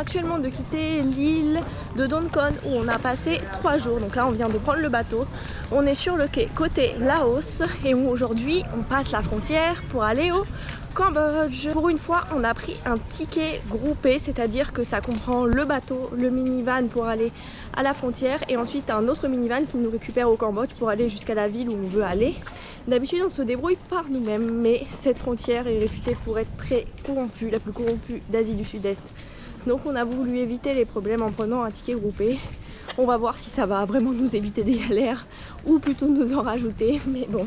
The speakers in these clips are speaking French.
actuellement de quitter l'île de Don-Con où on a passé 3 jours. Donc là on vient de prendre le bateau. On est sur le quai côté Laos et où aujourd'hui on passe la frontière pour aller au Cambodge. Pour une fois on a pris un ticket groupé, c'est-à-dire que ça comprend le bateau, le minivan pour aller à la frontière et ensuite un autre minivan qui nous récupère au Cambodge pour aller jusqu'à la ville où on veut aller. D'habitude on se débrouille par nous-mêmes, mais cette frontière est réputée pour être très corrompue, la plus corrompue d'Asie du Sud-Est. Donc on a voulu éviter les problèmes en prenant un ticket groupé. On va voir si ça va vraiment nous éviter des galères ou plutôt nous en rajouter, mais bon.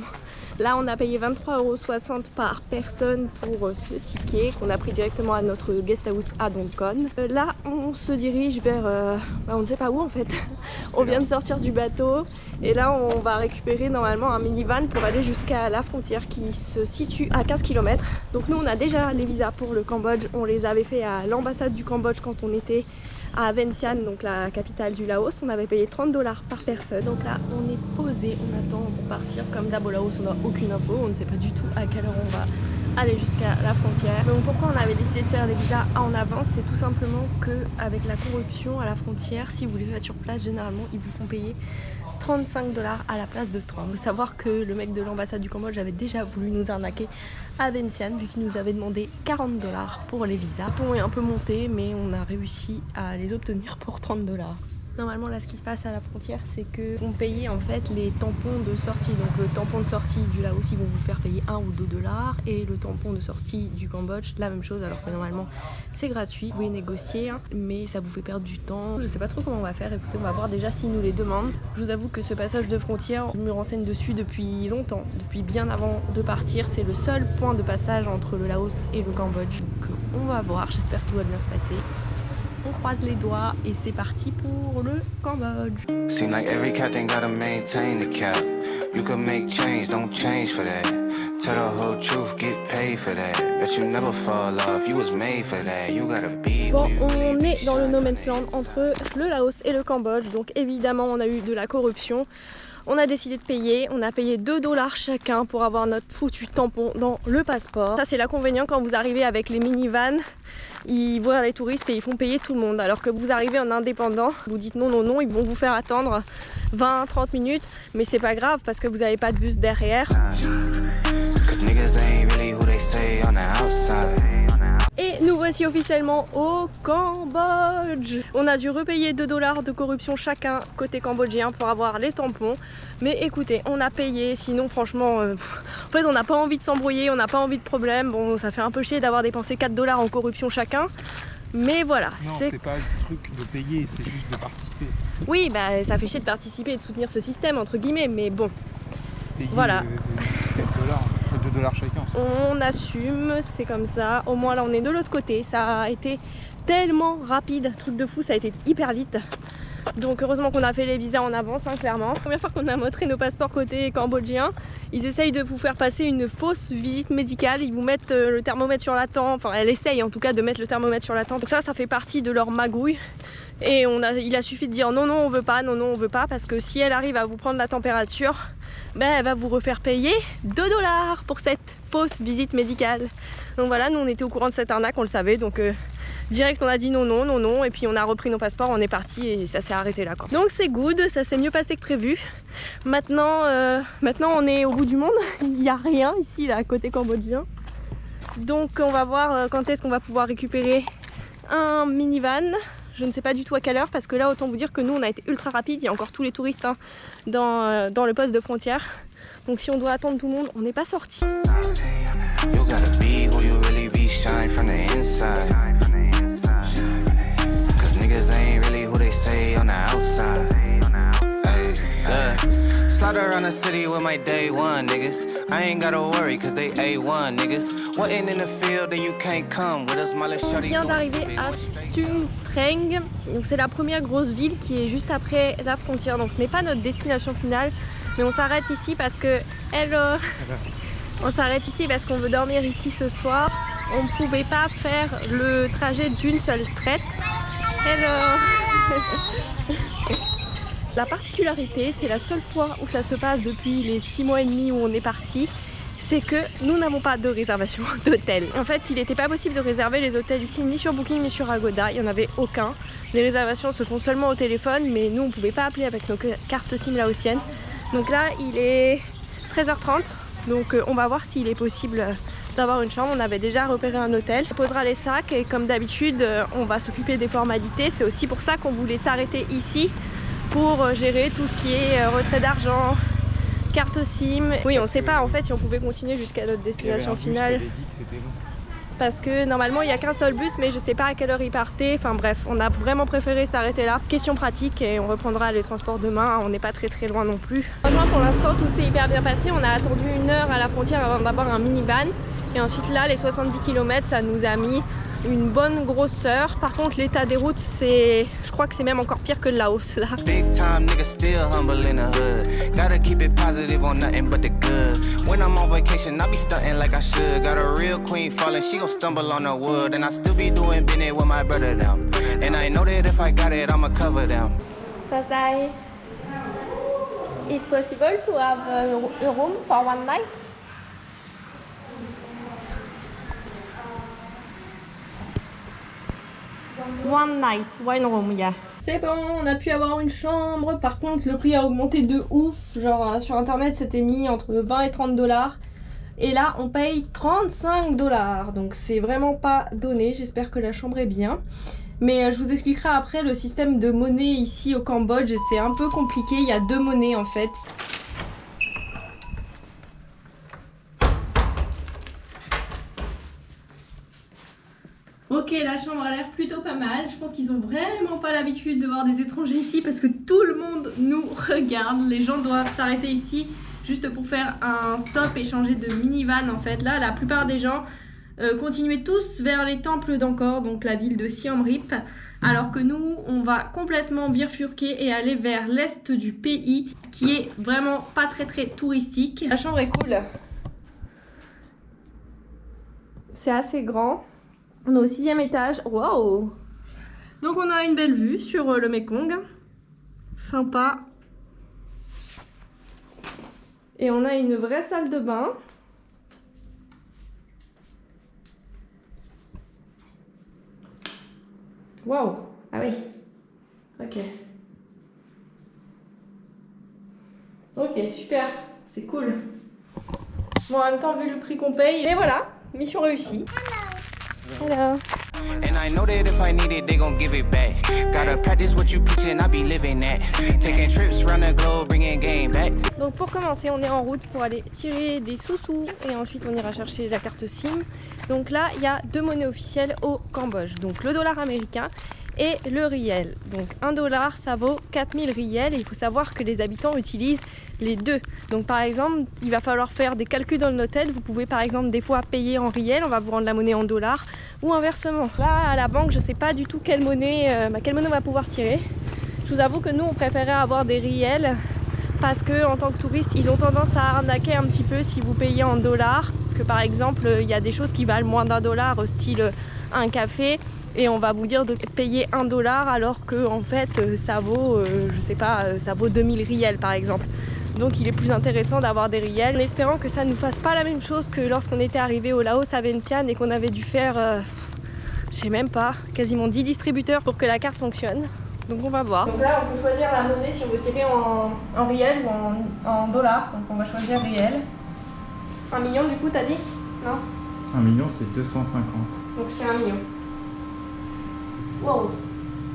Là on a payé 23,60 € par personne pour ce ticket qu'on a pris directement à notre guest house à Don-Con. Là on se dirige vers, on ne sait pas où en fait. On vient de sortir du bateau et là on va récupérer normalement un minivan pour aller jusqu'à la frontière qui se situe à 15 km. Donc nous on a déjà les visas pour le Cambodge, on les avait fait à l'ambassade du Cambodge quand on était à Vientiane, donc la capitale du Laos. On avait payé 30 $ par personne. Donc là on est posé, on attend pour partir. Comme d'hab au Laos on n'a aucune info, on ne sait pas du tout à quelle heure on va aller jusqu'à la frontière. Donc pourquoi on avait décidé de faire des visas en avance, c'est tout simplement que avec la corruption à la frontière, si vous les faites sur place, généralement ils vous font payer 35 $ à la place de 30. Il faut savoir que le mec de l'ambassade du Cambodge avait déjà voulu nous arnaquer à Vientiane vu qu'il nous avait demandé 40 $ pour les visas. Le ton est un peu monté mais on a réussi à les obtenir pour 30 $. Normalement là ce qui se passe à la frontière c'est que on paye en fait les tampons de sortie. Donc le tampon de sortie du Laos ils vont vous faire payer 1 ou 2 $ et le tampon de sortie du Cambodge la même chose, alors que normalement c'est gratuit. Vous pouvez négocier hein, mais ça vous fait perdre du temps. Je sais pas trop comment on va faire, écoutez on va voir déjà s'ils nous les demandent. Je vous avoue que ce passage de frontière je me renseigne dessus depuis longtemps, depuis bien avant de partir. C'est le seul point de passage entre le Laos et le Cambodge. Donc on va voir, j'espère que tout va bien se passer. On croise les doigts et c'est parti pour le Cambodge. Seem like every captain gotta maintain the cap. You can make change, don't change for that. Tell the whole truth, get paid for that. Bet you never fall off, you was made for that. You gotta be. Bon, on est dans le no man's land entre le Laos et le Cambodge. Donc évidemment, on a eu de la corruption. On a décidé de payer, on a payé 2 $ chacun pour avoir notre foutu tampon dans le passeport. Ça c'est l'inconvénient quand vous arrivez avec les minivans, ils voient les touristes et ils font payer tout le monde. Alors que vous arrivez en indépendant, vous dites non, non, non, ils vont vous faire attendre 20-30 minutes. Mais c'est pas grave parce que vous n'avez pas de bus derrière. Et nous voici officiellement au Cambodge. On a dû repayer 2 $ de corruption chacun côté cambodgien pour avoir les tampons. Mais écoutez, on a payé, sinon franchement, en fait on n'a pas envie de s'embrouiller, on n'a pas envie de problème. Bon, ça fait un peu chier d'avoir dépensé 4 $ en corruption chacun. Mais voilà. Non, c'est pas le truc de payer, c'est juste de participer. Oui, bah ça fait chier de participer et de soutenir ce système, entre guillemets, mais bon. Payer, voilà. 2 $ chacun. On assume, c'est comme ça. Au moins là on est de l'autre côté. Ça a été tellement rapide, truc de fou, ça a été hyper vite. Donc heureusement qu'on a fait les visas en avance, hein, clairement. La première fois qu'on a montré nos passeports côté cambodgien, ils essayent de vous faire passer une fausse visite médicale. Ils vous mettent le thermomètre sur la tempe, enfin elle essaye en tout cas de mettre le thermomètre sur la tempe. Donc ça fait partie de leur magouille. Et il a suffi de dire non, non, on veut pas, non, non, on veut pas. Parce que si elle arrive à vous prendre la température, ben, elle va vous refaire payer 2 $ pour cette fausse visite médicale. Donc voilà, nous on était au courant de cette arnaque, on le savait. Donc direct on a dit non, non, non, non. Et puis on a repris nos passeports, on est parti et ça s'est arrêté là quoi. Donc c'est good, ça s'est mieux passé que prévu. Maintenant on est au bout du monde. Il n'y a rien ici là côté cambodgien. Donc on va voir quand est-ce qu'on va pouvoir récupérer un minivan. Je ne sais pas du tout à quelle heure parce que là autant vous dire que nous on a été ultra rapide. Il y a encore tous les touristes hein, dans le poste de frontière. Donc si on doit attendre tout le monde, on n'est pas sorti. Slaughter around the city with my day one niggas. I ain't gotta worry cause they A1 niggas. Wasn't in the field and you can't come with us, my little shorty. On vient d'arriver à Stung Treng. Donc c'est la première grosse ville qui est juste après la frontière. Donc ce n'est pas notre destination finale, mais on s'arrête ici parce que on s'arrête ici parce qu'on veut dormir ici ce soir. On ne pouvait pas faire le trajet d'une seule traite. La particularité, c'est la seule fois où ça se passe depuis les 6 mois et demi où on est parti, c'est que nous n'avons pas de réservation d'hôtel. En fait, il n'était pas possible de réserver les hôtels ici ni sur Booking ni sur Agoda, il n'y en avait aucun. Les réservations se font seulement au téléphone, mais nous on ne pouvait pas appeler avec nos cartes SIM laotiennes. Donc là il est 13h30, donc on va voir s'il est possible d'avoir une chambre. On avait déjà repéré un hôtel. On posera les sacs et comme d'habitude on va s'occuper des formalités. C'est aussi pour ça qu'on voulait s'arrêter ici pour gérer tout ce qui est retrait d'argent, carte SIM. Oui, on ne sait pas en fait si on pouvait continuer jusqu'à notre destination finale. Parce que normalement il n'y a qu'un seul bus, mais je sais pas à quelle heure il partait. Enfin bref, on a vraiment préféré s'arrêter là. Question pratique et on reprendra les transports demain. On n'est pas très loin non plus. Franchement pour l'instant tout s'est hyper bien passé. On a attendu 1 heure à la frontière avant d'avoir un minivan. Et ensuite là les 70 km ça nous a mis une bonne grosse heure. Par contre l'état des routes c'est, je crois que c'est même encore pire que le Laos là. Big time nigga still humble in the hood. Gotta keep it positive on nothing but the good. When I'm on vacation I be stunting like I should. Got a real queen falling, she gon' stumble on the wood. And I still be doing business with my brother now. And I know that if I got it I'ma cover them. Swasdai, it's possible to have a room for one night? One night, one room, yeah. C'est bon, on a pu avoir une chambre. Par contre, le prix a augmenté de ouf. Genre sur internet, c'était mis entre 20 et 30 $. Et là, on paye 35 $. Donc c'est vraiment pas donné. J'espère que la chambre est bien. Mais je vous expliquerai après le système de monnaie ici au Cambodge. C'est un peu compliqué. Il y a 2 monnaies en fait. Ok, la chambre a l'air plutôt pas mal. Je pense qu'ils ont vraiment pas l'habitude de voir des étrangers ici parce que tout le monde nous regarde. Les gens doivent s'arrêter ici juste pour faire un stop et changer de minivan en fait. Là, la plupart des gens continuaient tous vers les temples d'Angkor, donc la ville de Siem Reap. Alors que nous, on va complètement bifurquer et aller vers l'est du pays qui est vraiment pas très touristique. La chambre est cool. C'est assez grand. On est au 6e étage. Waouh! Donc on a une belle vue sur le Mekong. Sympa. Et on a une vraie salle de bain. Waouh! Ah oui. Ok. Ok, super. C'est cool. Bon, en même temps, vu le prix qu'on paye. Et voilà, mission réussie. Hello. And I know that if I need it, they gon' give it back. Gotta practice what you preachin', I be living that. Taking trips round the globe, bringing game back. Donc pour commencer, on est en route pour aller tirer des sous-sous et ensuite on ira chercher la carte SIM. Donc là, il y a 2 monnaies officielles au Cambodge. Donc le dollar américain et le riel. Donc 1 $, ça vaut 4000 riels et il faut savoir que les habitants utilisent les deux. Donc par exemple, il va falloir faire des calculs dans l'hôtel. Vous pouvez par exemple des fois payer en riel, on va vous rendre la monnaie en dollars ou inversement. Là à la banque, je sais pas du tout quelle monnaie on va pouvoir tirer. Je vous avoue que nous on préférait avoir des riels parce que en tant que touriste, ils ont tendance à arnaquer un petit peu si vous payez en dollars. Parce que par exemple, il y a des choses qui valent moins d'1 $, style un café. Et on va vous dire de payer 1 $ alors que en fait ça vaut, je sais pas, ça vaut 2000 riels par exemple. Donc il est plus intéressant d'avoir des riels, en espérant que ça ne nous fasse pas la même chose que lorsqu'on était arrivé au Laos à Vientiane et qu'on avait dû faire, je sais même pas, quasiment 10 distributeurs pour que la carte fonctionne. Donc on va voir. Donc là on peut choisir la monnaie si on veut tirer en riels ou en dollars. Donc on va choisir riel. 1 million du coup t'as dit? Non? 1 million c'est 250. Donc c'est 1 million. Wow,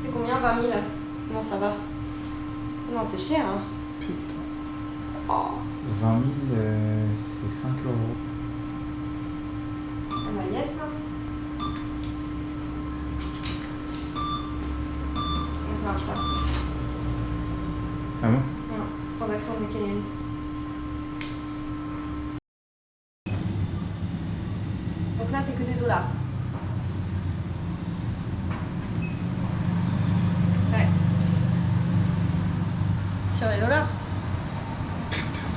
c'est combien 20 000? Non, ça va. Non, c'est cher, hein. Putain. Oh. 20 000, c'est 5 €. Ah bah yes. Mais ça marche pas. Ah bon? Non, transaction mécanienne. Donc là, c'est que des dollars. Ouais. Sur les dollars.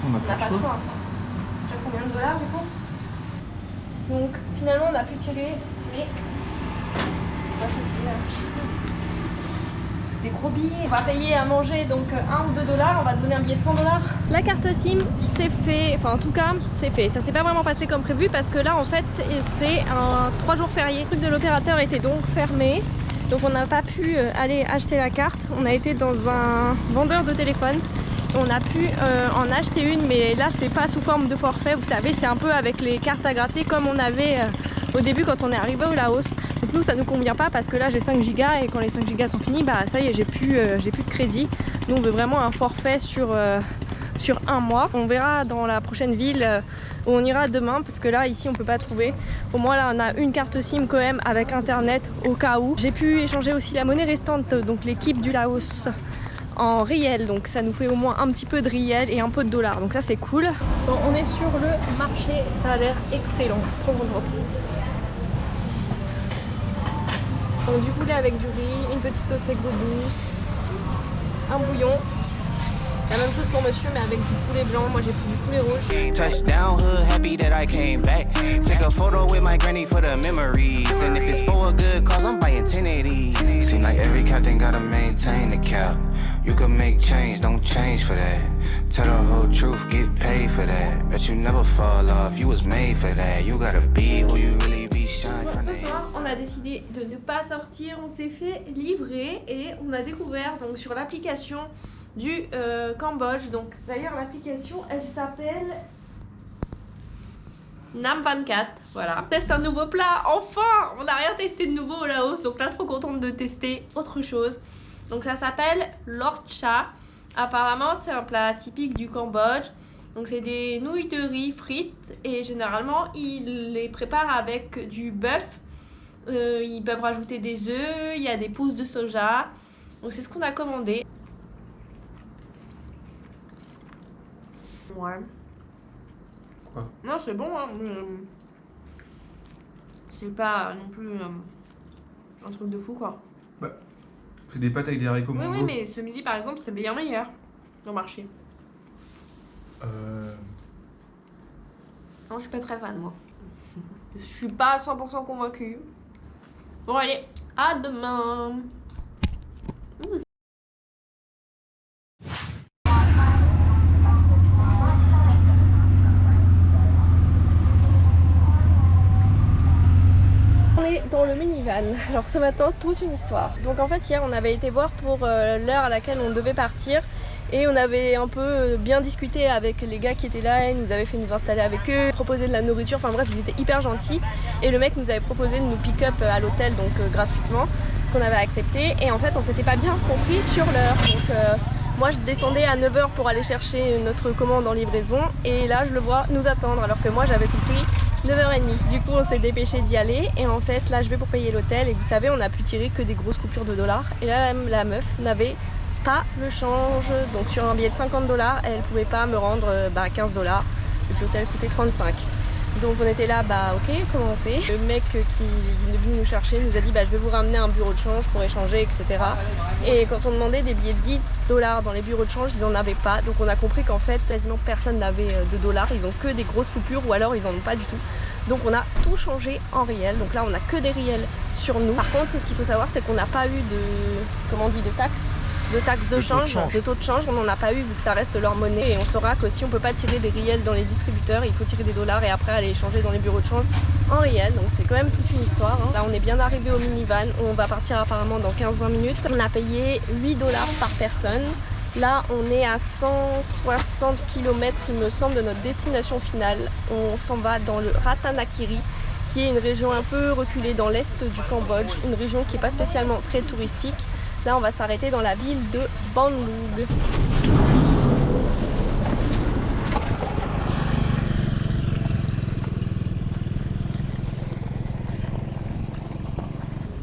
On n'a pas le choix. Sur combien de dollars du coup? Donc finalement on a pu tirer, mais c'est pas ce prix là. des gros billets. On va payer à manger donc 1 ou 2 dollars, on va donner un billet de 100 dollars. La carte SIM c'est fait, enfin en tout cas c'est fait. Ça s'est pas vraiment passé comme prévu parce que là en fait c'est un 3 jours férié. Le truc de l'opérateur était donc fermé. Donc on n'a pas pu aller acheter la carte. On a été dans un vendeur de téléphone. On a pu en acheter une, mais là c'est pas sous forme de forfait. Vous savez, c'est un peu avec les cartes à gratter comme on avait au début quand on est arrivé au Laos. Donc nous ça nous convient pas parce que là j'ai 5 Go et quand les 5 Go sont finis, bah ça y est, j'ai plus de crédit. Nous on veut vraiment un forfait sur un mois. On verra dans la prochaine ville où on ira demain parce que là ici on peut pas trouver. Au moins là on a une carte SIM quand même avec internet au cas où. J'ai pu échanger aussi la monnaie restante, donc l'équipe du Laos, en riel, donc ça nous fait au moins un petit peu de riel et un peu de dollars, donc ça c'est cool. Bon, on est sur le marché, ça a l'air excellent, trop contente. Donc du poulet avec du riz, une petite sauce aigre douce, un bouillon. La même chose pour monsieur mais avec du poulet blanc, moi j'ai pris du poulet rouge. Touchdown hood, happy that I came back. Take a photo with my granny for the memories. And if it's for a good cause, I'm buying 10 of these. Seem like every captain gotta maintain the cap. You can make change, don't change for that. Tell the whole truth, get paid for that. Bet you never fall off, you was made for that. You gotta be who you really be, shine from Ce soir, on a décidé de ne pas sortir, on s'est fait livrer et on a découvert donc sur l'application du Cambodge. Donc d'ailleurs l'application elle s'appelle Nam24. Voilà, on teste un nouveau plat, enfin. On n'a rien testé de nouveau au Laos, donc là trop contente de tester autre chose. Donc ça s'appelle lorcha. Apparemment c'est un plat typique du Cambodge. Donc c'est des nouilles de riz frites et généralement ils les préparent avec du bœuf. Ils peuvent rajouter des œufs, il y a des pousses de soja. Donc c'est ce qu'on a commandé. Ouais. Quoi? Non, c'est bon, hein. C'est pas non plus un truc de fou, quoi. Bah, c'est des pâtes avec des haricots Oui, mango. oui, mais ce midi, par exemple, c'était bien meilleur au marché. Non, je suis pas très fan, moi. Je suis pas 100% convaincue. Bon, allez, à demain. Dans le minivan. Alors ce matin, toute une histoire. Donc en fait hier on avait été voir pour l'heure à laquelle on devait partir et on avait un peu bien discuté avec les gars qui étaient là, ils nous avaient fait nous installer avec eux, proposer de la nourriture, enfin bref ils étaient hyper gentils et le mec nous avait proposé de nous pick-up à l'hôtel donc gratuitement, ce qu'on avait accepté et en fait on s'était pas bien compris sur l'heure. Donc moi je descendais à 9 h pour aller chercher notre commande en livraison et là je le vois nous attendre alors que moi j'avais compris 9h30. Du coup on s'est dépêché d'y aller et en fait là je vais pour payer l'hôtel et vous savez on a pu tirer que des grosses coupures de dollars et là la meuf n'avait pas le change, donc sur un billet de 50 dollars elle pouvait pas me rendre 15 dollars et puis l'hôtel coûtait 35. Donc on était là, bah ok, comment on fait? Le mec qui est venu nous chercher nous a dit bah je vais vous ramener un bureau de change pour échanger, etc. Et quand on demandait des billets de 10 dollars dans les bureaux de change, ils en avaient pas. Donc on a compris qu'en fait quasiment personne n'avait de dollars, ils ont que des grosses coupures ou alors ils en ont pas du tout. Donc on a tout changé en riel, donc là on a que des riels sur nous. Par contre ce qu'il faut savoir c'est qu'on n'a pas eu de, comment on dit, de taxes de change, de taux de change, on n'en a pas eu vu que ça reste leur monnaie et on saura qu'aussi on peut pas tirer des riels dans les distributeurs, il faut tirer des dollars et après aller échanger dans les bureaux de change en riels, donc c'est quand même toute une histoire. Hein. Là on est bien arrivé au minivan, on va partir apparemment dans 15-20 minutes, on a payé 8 dollars par personne. Là on est à 160 km il me semble de notre destination finale, on s'en va dans le Ratanakiri qui est une région un peu reculée dans l'est du Cambodge, une région qui n'est pas spécialement très touristique. Là on va s'arrêter dans la ville de Banlung.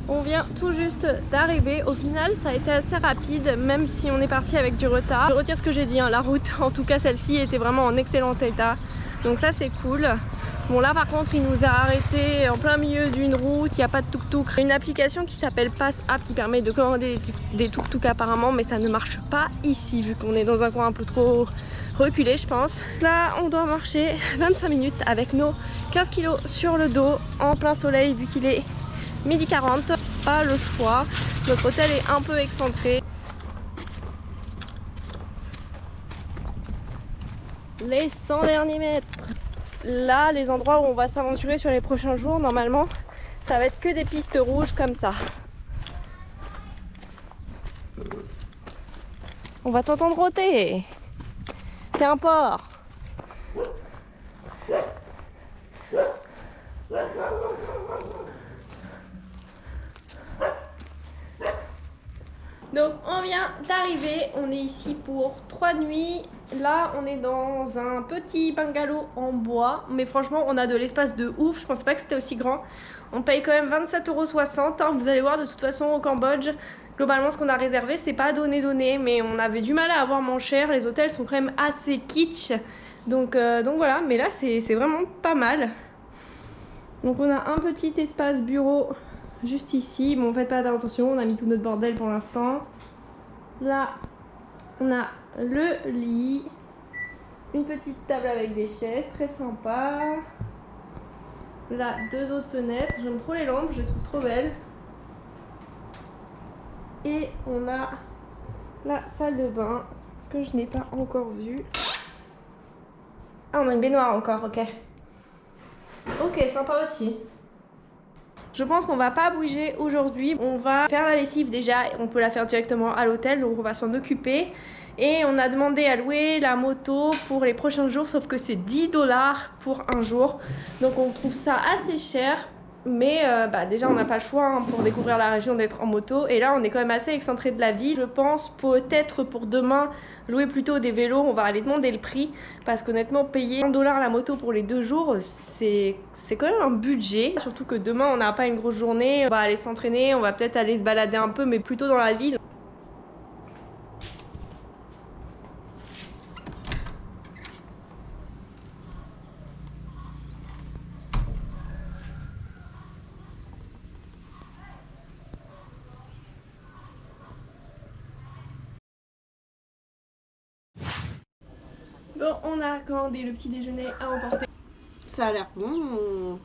On vient tout juste d'arriver, au final ça a été assez rapide même si on est parti avec du retard. Je retire ce que j'ai dit, hein. La route en tout cas celle-ci était vraiment en excellent état, donc ça c'est cool. Bon là par contre il nous a arrêté en plein milieu d'une route, il n'y a pas de tuk-tuk. Une application qui s'appelle PassApp qui permet de commander des tuk-tuk apparemment, mais ça ne marche pas ici vu qu'on est dans un coin un peu trop reculé je pense. Là on doit marcher 25 minutes avec nos 15 kg sur le dos en plein soleil vu qu'il est 12h40, pas le choix. Notre hôtel est un peu excentré. Les 100 derniers mètres. Là, les endroits où on va s'aventurer sur les prochains jours, normalement, ça va être que des pistes rouges comme ça. On va t'entendre rôter. T'es un porc. Donc on vient d'arriver, on est ici pour 3 nuits. Là on est dans un petit bungalow en bois, mais franchement on a de l'espace de ouf, je pensais pas que c'était aussi grand. On paye quand même 27,60 €, hein. Vous allez voir, de toute façon au Cambodge, globalement ce qu'on a réservé c'est pas donné, mais on avait du mal à avoir moins cher, les hôtels sont quand même assez kitsch. Donc voilà, mais là c'est vraiment pas mal. Donc on a un petit espace bureau juste ici. Bon, faites pas attention, on a mis tout notre bordel pour l'instant. Là, on a le lit, une petite table avec des chaises, très sympa. Là, 2 autres fenêtres. J'aime trop les lampes, je les trouve trop belles. Et on a la salle de bain que je n'ai pas encore vue. Ah, on a une baignoire encore, ok. Ok, sympa aussi. Je pense qu'on va pas bouger aujourd'hui. On va faire la lessive déjà. On peut la faire directement à l'hôtel, donc on va s'en occuper. Et on a demandé à louer la moto pour les prochains jours, sauf que c'est 10 $ pour un jour. Donc on trouve ça assez cher. Mais déjà on n'a pas le choix, hein, pour découvrir la région, d'être en moto. Et là on est quand même assez excentré de la ville. Je pense peut-être pour demain louer plutôt des vélos. On va aller demander le prix, parce qu'honnêtement payer 1 $ la moto pour les 2 jours, c'est quand même un budget. Surtout que demain on n'a pas une grosse journée. On va aller s'entraîner, on va peut-être aller se balader un peu, mais plutôt dans la ville. Bon, on a commandé le petit déjeuner à emporter. Ça a l'air bon.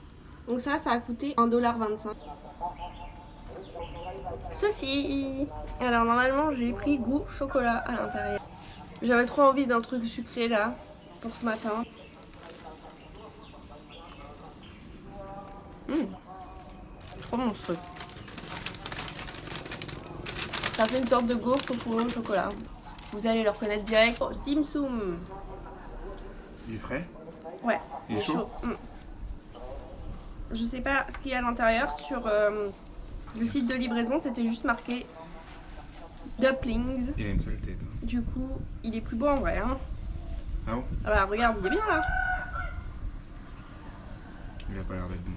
Donc ça a coûté 1,25 $. Ceci. Alors normalement j'ai pris goût chocolat à l'intérieur. J'avais trop envie d'un truc sucré là pour ce matin. Trop bon ce truc. Ça fait une sorte de gaufre au fourreau au chocolat. Vous allez le reconnaître direct. Oh, dim sum. Il est frais? Ouais. Il est chaud. Je sais pas ce qu'il y a à l'intérieur. Sur le site de livraison, c'était juste marqué dumplings. Il a une seule tête. Du coup, il est plus beau en vrai. Hein. Ah bon? Ah bah regarde, il est bien là. Il a pas l'air d'être bon.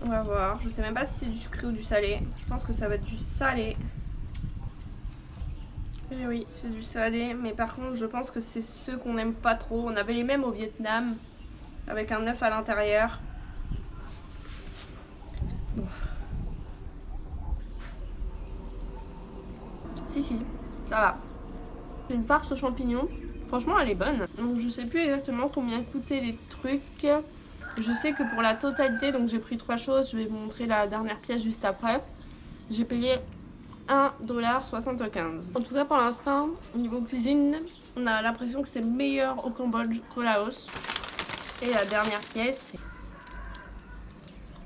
On va voir. Je sais même pas si c'est du sucré ou du salé. Je pense que ça va être du salé. Et oui, c'est du salé, mais par contre je pense que c'est ceux qu'on n'aime pas trop. On avait les mêmes au Vietnam, avec un œuf à l'intérieur. Bon. Si, ça va. C'est une farce aux champignons. Franchement, elle est bonne. Donc je sais plus exactement combien coûtaient les trucs. Je sais que pour la totalité, donc j'ai pris 3 choses. Je vais vous montrer la dernière pièce juste après. J'ai payé 1,75 $. En tout cas pour l'instant, au niveau cuisine, on a l'impression que c'est meilleur au Cambodge qu'au Laos. Et la dernière pièce,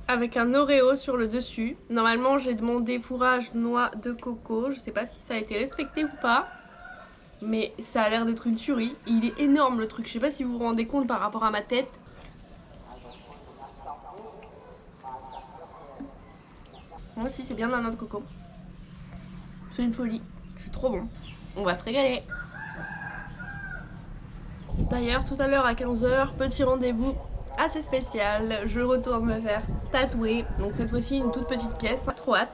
avec un Oreo sur le dessus. Normalement j'ai demandé fourrage noix de coco. Je sais pas si ça a été respecté ou pas, mais ça a l'air d'être une tuerie. Il est énorme le truc, je sais pas si vous vous rendez compte par rapport à ma tête. Moi aussi c'est bien de la noix de coco. C'est une folie, c'est trop bon. On va se régaler. D'ailleurs, tout à l'heure à 15 h, petit rendez-vous assez spécial. Je retourne me faire tatouer. Donc cette fois-ci, une toute petite pièce. Trop hâte.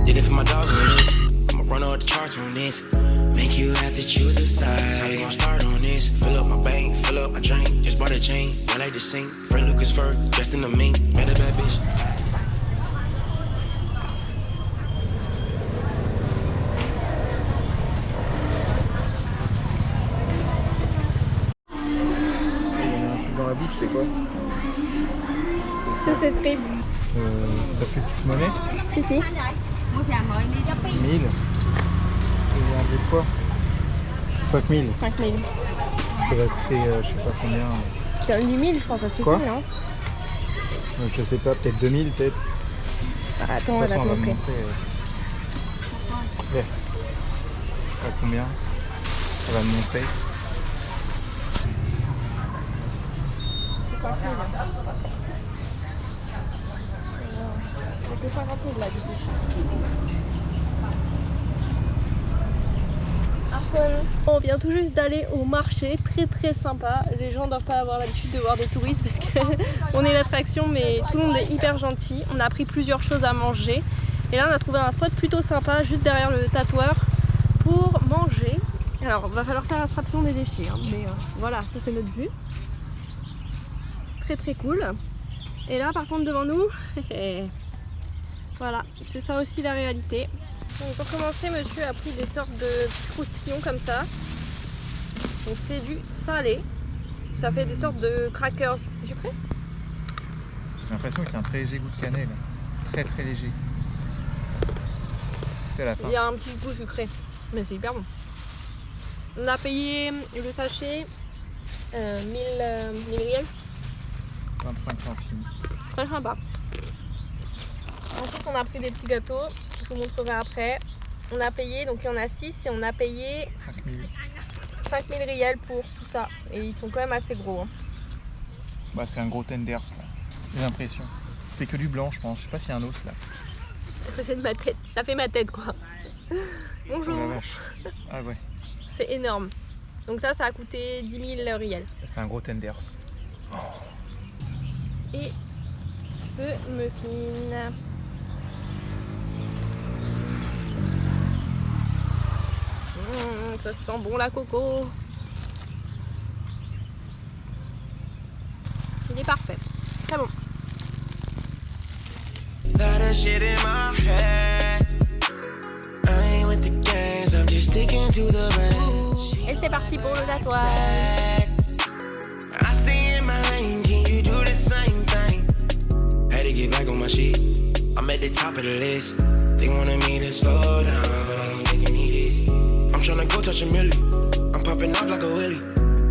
Did it for my dogs on this. I'ma run all the charts on this. Make you have to choose a side. How you gonna start on this? Fill up my bank, fill up my drink. Just bought a chain, I like to sing. Friend Lucas Fur, dressed in the mink. Met a bad bitch. c'est quoi? C'est cette trip. T'as plus de monnaie? Si, si. 1000. Et un peu de quoi? 5000. 5000. Ça va coûter je sais pas combien. C'est 8000 je pense, ça suffit, Quoi? non? Je sais pas, peut-être 2000 peut-être. Ah, attends, De elle toute va façon, te on va me montrer. montrer. À combien? Ça va me montrer. C'est 5000. C'est que 50 000 là du coup. Arson. On vient tout juste d'aller au marché, très sympa. Les gens doivent pas avoir l'habitude de voir des touristes parce qu'on est l'attraction, mais tout le monde est hyper gentil. On a pris plusieurs choses à manger. Et là on a trouvé un spot plutôt sympa juste derrière le tatoueur pour manger. Alors va falloir faire abstraction des déchets, hein, mais voilà, ça c'est notre vue. Très cool. Et là par contre devant nous, voilà, c'est ça aussi la réalité. Donc pour commencer, monsieur a pris des sortes de croustillons comme ça. Donc c'est du salé. Ça fait des sortes de crackers. C'est sucré? J'ai l'impression qu'il y a un très léger goût de cannelle. Très léger. C'est à la fin. Il y a un petit goût sucré, mais c'est hyper bon. On a payé le sachet 1000 riels. 25 centimes. Très sympa. Ensuite on a pris des petits gâteaux, je vous montrerai après. On a payé, donc il y en a 6 et on a payé 5000 riels pour tout ça. Et ils sont quand même assez gros. Hein. Bah c'est un gros tenders quoi. J'ai l'impression. C'est que du blanc je pense. Je sais pas s'il y a un os là. Ça fait de ma tête, ça fait ma tête quoi. Bonjour. Oh la vache. Ah ouais. C'est énorme. Donc ça a coûté 10 000 riels. C'est un gros tenders. Et peu muffin. Ça sent bon la coco. Il est parfait. Très bon. Lot of shit in my head. I ain't with the games, I'm just sticking to the brand. Et c'est parti pour le tatouage. I stay in my lane, can you do the same thing? Had to get back on my shit. I'm at the top of the list. They wanted me to slow down, but I don't think I need it. I'm tryna go touch a million. I'm popping off like a willy.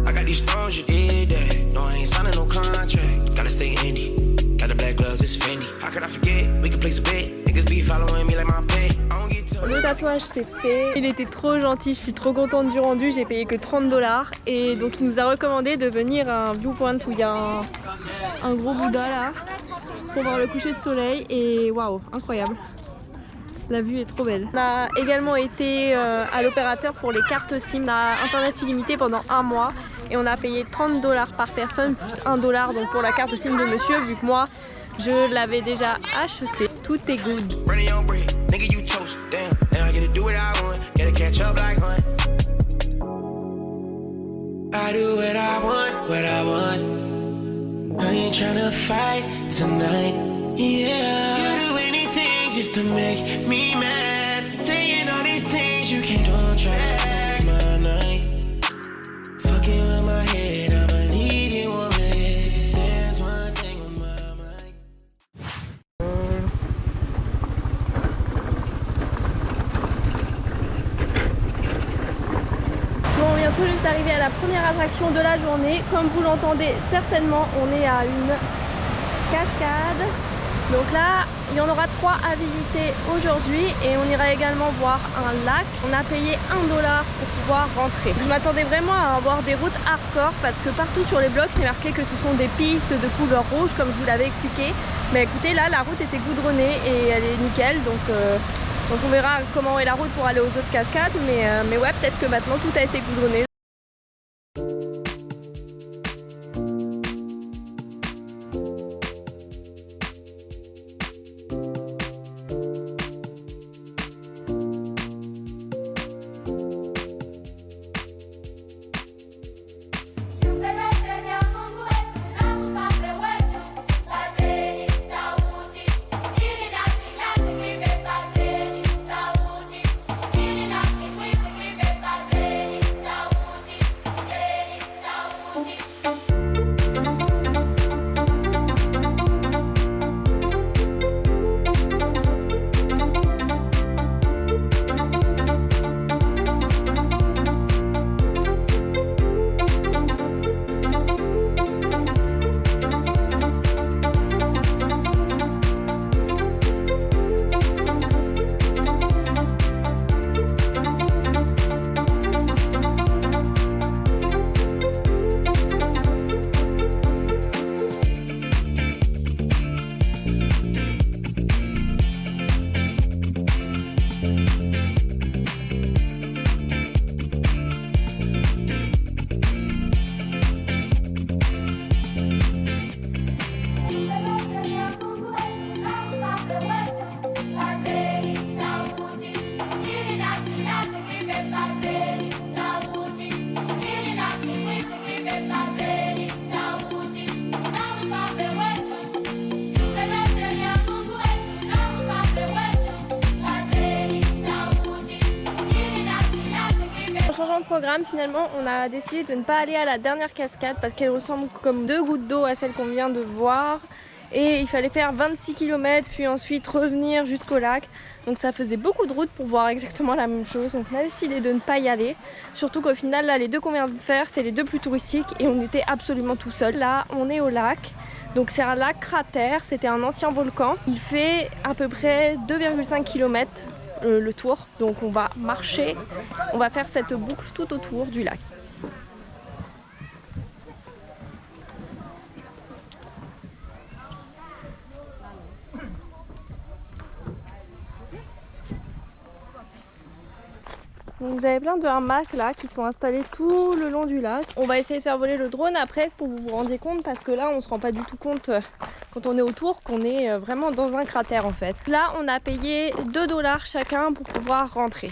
I got these stones, you did that. No, I ain't signing no contract. Gotta stay indie. Got the black gloves, it's Fendi. How could I forget? We can place a bet. Niggas be following me like my pet. I don't get to Le tatouage c'est fait. Il était trop gentil, je suis trop contente du rendu. J'ai payé que 30 $. Et donc il nous a recommandé de venir à un viewpoint où il y a un gros Bouddha là pour voir le coucher de soleil. Et waouh, incroyable. La vue est trop belle. On a également été à l'opérateur pour les cartes SIM à internet illimité pendant 1 mois. Et on a payé 30 $ par personne plus 1 $ donc pour la carte SIM de monsieur, vu que moi je l'avais déjà acheté. Tout est good. running your bread. Nigga, you toast. Damn, now I gotta do what I want. Gotta catch up like Hunt. I do what I want, what I want. I ain't tryna fight tonight. Yeah. You do anything just to make me mad. Saying all these things you can't. Don't try to make my night. Fucking with my head, I'ma leave you on red. There's one thing on my mind. Bon, on vient tout juste d'arriver à la première attraction de la journée. Comme vous l'entendez certainement, on est à une cascade. Donc là, il y en aura 3 à visiter aujourd'hui et on ira également voir un lac. On a payé 1 $ pour pouvoir rentrer. Je m'attendais vraiment à avoir des routes hardcore parce que partout sur les blogs, c'est marqué que ce sont des pistes de couleur rouge comme je vous l'avais expliqué. Mais écoutez, là, la route était goudronnée et elle est nickel. Donc on verra comment est la route pour aller aux autres cascades. Mais ouais, peut-être que maintenant tout a été goudronné. En changeant de programme, finalement, on a décidé de ne pas aller à la dernière cascade parce qu'elle ressemble comme 2 gouttes d'eau à celle qu'on vient de voir. Et il fallait faire 26 km puis ensuite revenir jusqu'au lac. Donc ça faisait beaucoup de route pour voir exactement la même chose. Donc on a décidé de ne pas y aller. Surtout qu'au final, là, les 2 qu'on vient de faire, c'est les 2 plus touristiques et on était absolument tout seul. Là, on est au lac. Donc c'est un lac cratère, c'était un ancien volcan. Il fait à peu près 2,5 km le tour. Donc on va marcher, on va faire cette boucle tout autour du lac. Donc vous avez plein de hamacs là qui sont installés tout le long du lac. On va essayer de faire voler le drone après pour que vous vous rendiez compte parce que là on se rend pas du tout compte quand on est autour qu'on est vraiment dans un cratère en fait. Là on a payé 2 $ chacun pour pouvoir rentrer.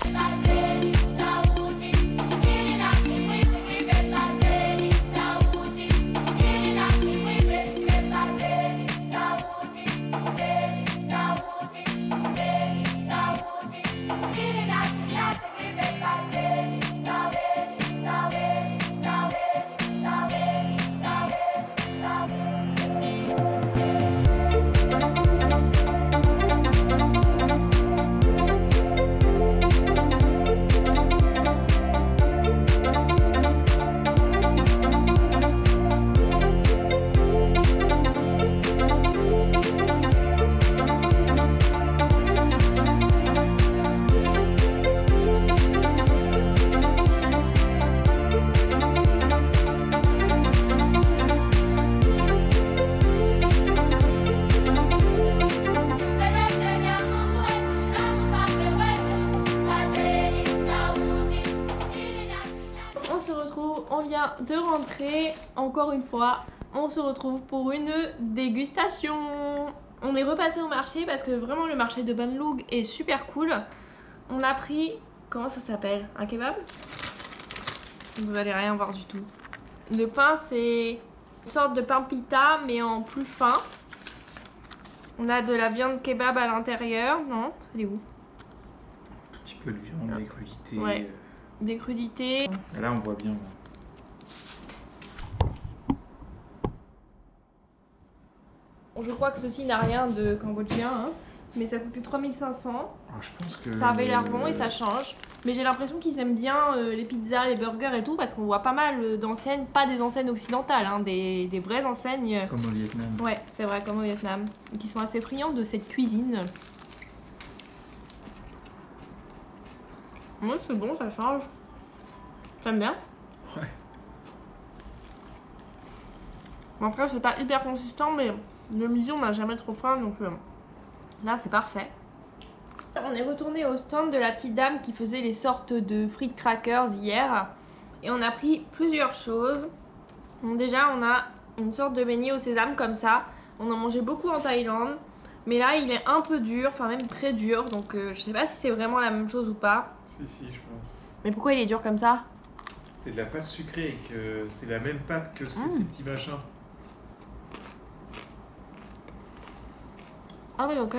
On vient de rentrer, encore une fois, on se retrouve pour une dégustation. On est repassé au marché parce que vraiment le marché de Bandung est super cool. On a pris, comment ça s'appelle? Un kebab? Vous allez rien voir du tout. Le pain c'est une sorte de pain pita mais en plus fin. On a de la viande kebab à l'intérieur, non? Elle est où? Un petit peu de viande, des crudités. Ouais, des crudités. Là on voit bien. Je crois que ceci n'a rien de cambodgien, hein, mais ça coûtait 3500. Je pense que ça avait l'air bon et ça change. Mais j'ai l'impression qu'ils aiment bien les pizzas, les burgers et tout, parce qu'on voit pas mal d'enseignes, pas des enseignes occidentales, hein, des vraies enseignes. Comme au Vietnam. Ouais, c'est vrai, comme au Vietnam. Et qui sont assez friands de cette cuisine. Ouais, c'est bon, ça change. J'aime bien. Ouais. Bon, après, c'est pas hyper consistant, mais le midi, on n'a jamais trop faim, donc là, c'est parfait. On est retourné au stand de la petite dame qui faisait les sortes de frites crackers hier. Et on a pris plusieurs choses. Donc déjà, on a une sorte de beignet au sésame comme ça. On en mangeait beaucoup en Thaïlande. Mais là, il est un peu dur, enfin même très dur. Donc je sais pas si c'est vraiment la même chose ou pas. Si, je pense. Mais pourquoi il est dur comme ça? C'est de la pâte sucrée et que c'est la même pâte que ces petits machins. Ah oui, ok.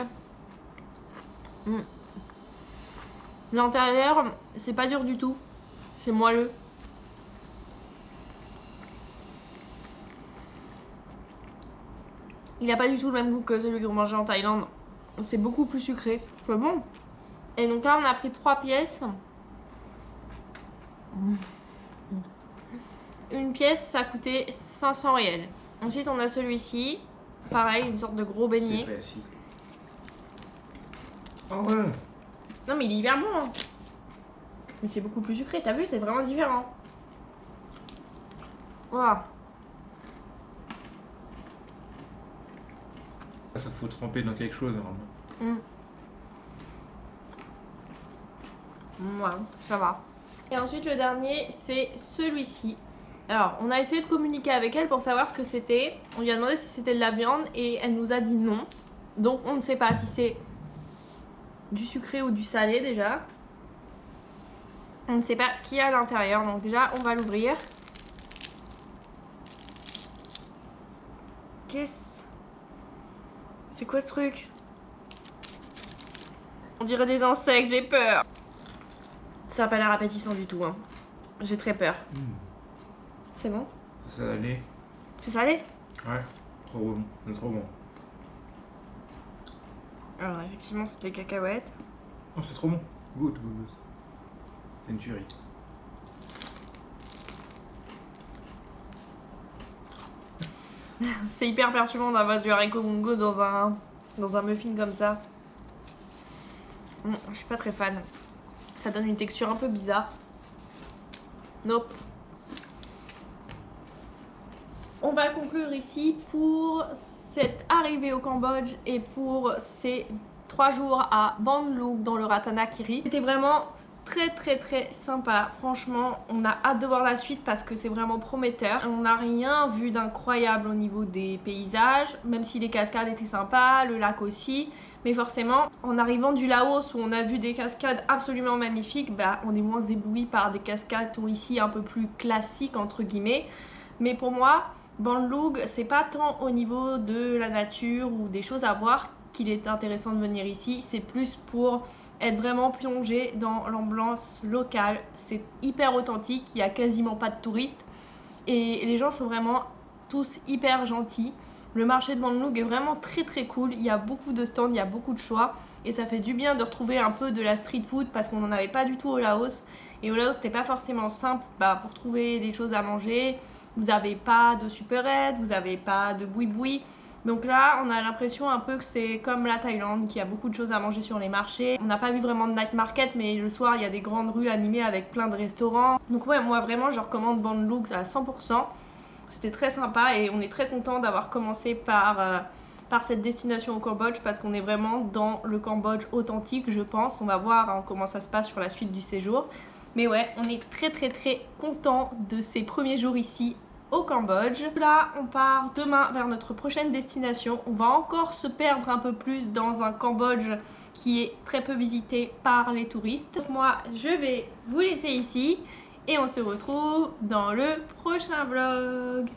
L'intérieur, c'est pas dur du tout. C'est moelleux. Il n'a pas du tout le même goût que celui qu'on mangeait en Thaïlande. C'est beaucoup plus sucré. C'est bon. Et donc là, on a pris 3 pièces. Une pièce, ça coûtait 500 riels. Ensuite, on a celui-ci. Pareil, une sorte de gros beignet. C'est classique. Oh ouais. Non mais il est hyper bon hein. Mais c'est beaucoup plus sucré, t'as vu, c'est vraiment différent. Voilà. Ça faut tremper dans quelque chose normalement. Ouais, ça va. Et ensuite le dernier c'est celui-ci. Alors on a essayé de communiquer avec elle pour savoir ce que c'était. On lui a demandé si c'était de la viande et elle nous a dit non. Donc on ne sait pas si c'est du sucré ou du salé déjà. On ne sait pas ce qu'il y a à l'intérieur. Donc déjà on va l'ouvrir. Qu'est-ce? C'est quoi ce truc? On dirait des insectes, j'ai peur. Ça a pas l'air appétissant du tout, hein. J'ai très peur. C'est bon? C'est salé. C'est salé? Ouais, trop bon. C'est trop bon. Alors effectivement c'est des cacahuètes. Oh, c'est trop bon. Good. C'est une tuerie. C'est hyper perturbant d'avoir du haricot mongo dans un muffin comme ça. Je suis pas très fan. Ça donne une texture un peu bizarre. Nope. On va conclure ici pour cette arrivée au Cambodge et pour ces 3 jours à Ban Luc dans le Ratanakiri. C'était vraiment très sympa. Franchement, on a hâte de voir la suite parce que c'est vraiment prometteur. On n'a rien vu d'incroyable au niveau des paysages, même si les cascades étaient sympas, le lac aussi. Mais forcément, en arrivant du Laos où on a vu des cascades absolument magnifiques, bah, on est moins ébloui par des cascades qui sont ici un peu plus classiques entre guillemets. Mais pour moi, Ban Luc, c'est pas tant au niveau de la nature ou des choses à voir qu'il est intéressant de venir ici, c'est plus pour être vraiment plongé dans l'ambiance locale. C'est hyper authentique, il n'y a quasiment pas de touristes et les gens sont vraiment tous hyper gentils. Le marché de Ban Luc est vraiment très cool, il y a beaucoup de stands, il y a beaucoup de choix et ça fait du bien de retrouver un peu de la street food parce qu'on n'en avait pas du tout au Laos. Et au Laos c'était pas forcément simple pour trouver des choses à manger, vous n'avez pas de supérette, vous n'avez pas de boui-boui. Donc là, on a l'impression un peu que c'est comme la Thaïlande, qu'il y a beaucoup de choses à manger sur les marchés. On n'a pas vu vraiment de night market, mais le soir, il y a des grandes rues animées avec plein de restaurants. Donc ouais, moi vraiment, je recommande Ban Luc à 100%. C'était très sympa et on est très content d'avoir commencé par cette destination au Cambodge parce qu'on est vraiment dans le Cambodge authentique, je pense. On va voir comment ça se passe sur la suite du séjour. Mais ouais, on est très content de ces premiers jours ici au Cambodge. Là, on part demain vers notre prochaine destination. On va encore se perdre un peu plus dans un Cambodge qui est très peu visité par les touristes. Donc moi, je vais vous laisser ici et on se retrouve dans le prochain vlog.